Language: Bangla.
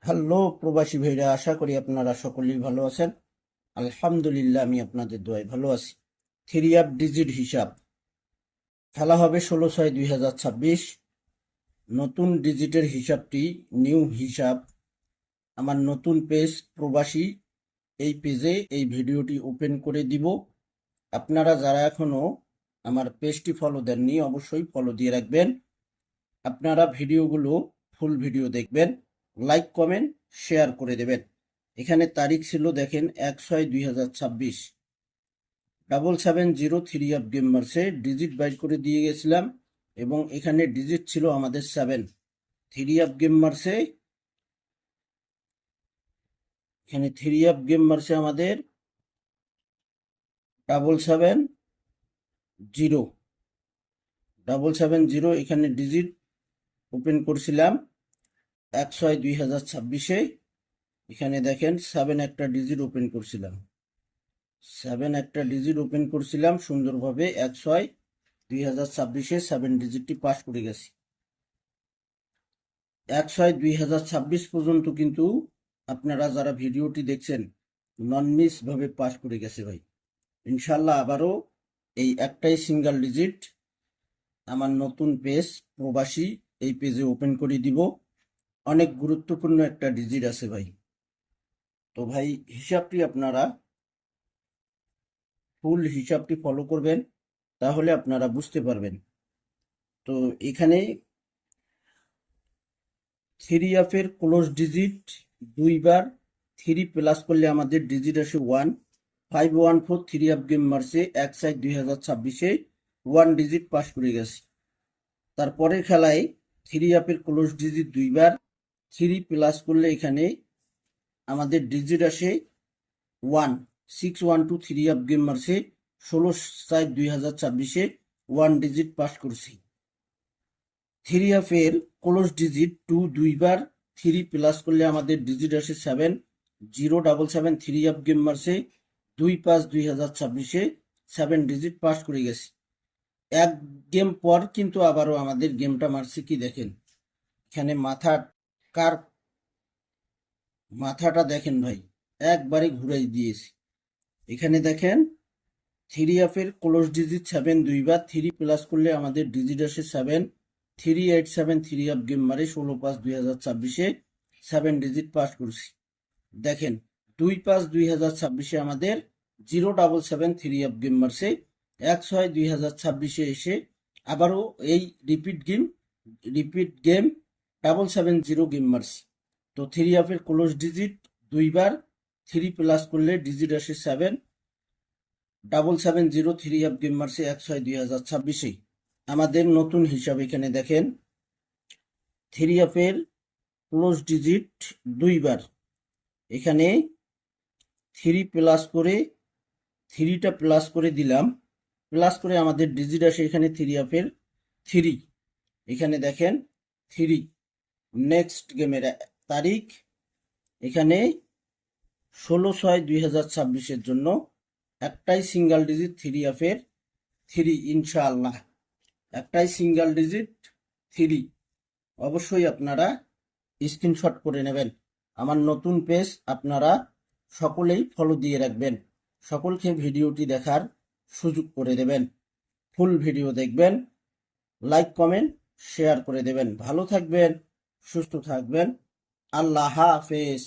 হ্যালো প্রবাসী ভাইরা, আশা করি আপনারা সকলেই ভালো আছেন। আলহামদুলিল্লাহ, আমি আপনাদের দোয়ায় ভালো আছি। থ্রি আপ ডিজিট হিসাব খেলা হবে 16/6/2026। নতুন ডিজিটের হিসাবটি নিউ হিসাব আমার নতুন পেজ প্রবাসী, এই পেজে এই ভিডিওটি ওপেন করে দিব। আপনারা যারা এখনো আমার পেজটি ফলো দেননি অবশ্যই ফলো দিয়ে রাখবেন। আপনারা ভিডিওগুলো ফুল ভিডিও দেখবেন, লাইক কমেন্ট শেয়ার করে দেবেন। এখানে তারিখ ছিল দেখেন 1/6/2026। 770 থ্রি অফ গেমার্সে ডিজিট বাইর করে দিয়ে গেছিলাম এবং এখানে ডিজিট ছিল আমাদের 7। থ্রি অফ গেমার্সে এখানে থ্রি অফ গেমার্সে আমাদের 770 এখানে ডিজিট ওপেন করছিলাম 1/6/2026-এ। এখানে দেখেন 7 একটা ডিজিট ওপেন করছিলাম, সুন্দরভাবে 1/6/2026-এ 7 ডিজিটটি পাস করে গেছি। 1/6/2026 পর্যন্ত কিন্তু আপনারা যারা ভিডিওটি দেখছেন নন মিস ভাবে পাস করে গেছে ভাই। ইনশাল্লাহ আবারও এই একটাই সিঙ্গেল ডিজিট আমার নতুন পেজ প্রবাসী, এই পেজে ওপেন করে দিব। অনেক গুরুত্বপূর্ণ একটা ডিজিট আছে ভাই। তো ভাই হিসাবটি আপনারা ফুল হিসাবটি ফলো করবেন, তাহলে আপনারা বুঝতে পারবেন। তো এখানে থ্রি অফের ক্লোজ ডিজিট দুইবার, থ্রি প্লাস করলে আমাদের ডিজিট আসে 1। 514 থ্রি অফ গেম মারছে 1/6/2026-এ 1 ডিজিট পাস করে গেছে। তারপরের খেলায় থ্রি অফের ক্লোজ ডিজিট দুইবার, থ্রি প্লাস করলে এখানে আমাদের ডিজিট আসে 1। 612 থ্রি অফ গেম মারছে 16/6/2026-এ 1 ডিজিট পাস করছি। থ্রি অফের ক্লোজ ডিজিট 2 দুইবার, থ্রি প্লাস করলে আমাদের ডিজিট আসে 7। 077 থ্রি অফ গেম মারছে 2/5/2026-এ 7 ডিজিট পাস করে গেছে। এক গেম পর কিন্তু আবারও আমাদের গেমটা মারছে কি দেখেন, এখানে মাথাটা দেখেন ভাই, একবারে ঘুরাই দিয়েছে। এখানে দেখেন থ্রি অফের ক্লোজ ডিজিট 7 দুইবার, থ্রি প্লাস করলে আমাদের ডিজিট আসে 7। 387 থ্রি অফ গেম মারে 16/5/2026-এ 7 ডিজিট পাস করছি। দেখেন 2/5/2026-এ আমাদের 077 থ্রি অফ গেম মারছে 1/6/2026-এ এসে আবারও এই রিপিট গেম 770 গেম মারছে। তো থ্রি অফের ক্লোজ ডিজিট দুইবার, থ্রি প্লাস করলে ডিজিট আসে 7। 770 থ্রি অফ গেম মারছে 1/6/2026-এ। আমাদের নতুন হিসাব এখানে দেখেন থ্রি অফের ক্লোজ ডিজিট দুইবার, এখানে থ্রি প্লাস করে থ্রিটা প্লাস করে দিলাম, প্লাস করে আমাদের ডিজিট আসে এখানে থ্রি অফের 3। এখানে দেখেন 3। নেক্সট গেমের তারিখ এখানে 16/6/2026-এর জন্য একটাই সিঙ্গেল ডিজিট থ্রি অফের 3। ইনশাআল্লাহ একটাই সিঙ্গেল ডিজিট 3। অবশ্যই আপনারা স্ক্রিনশট করে নেবেন। আমার নতুন পেজ আপনারা সকলেই ফলো দিয়ে রাখবেন, সকলকে ভিডিওটি দেখার সুযোগ করে দেবেন, ফুল ভিডিও দেখবেন, লাইক কমেন্ট শেয়ার করে দেবেন। ভালো থাকবেন, সুস্থ থাকবেন। আল্লাহ হাফেজ।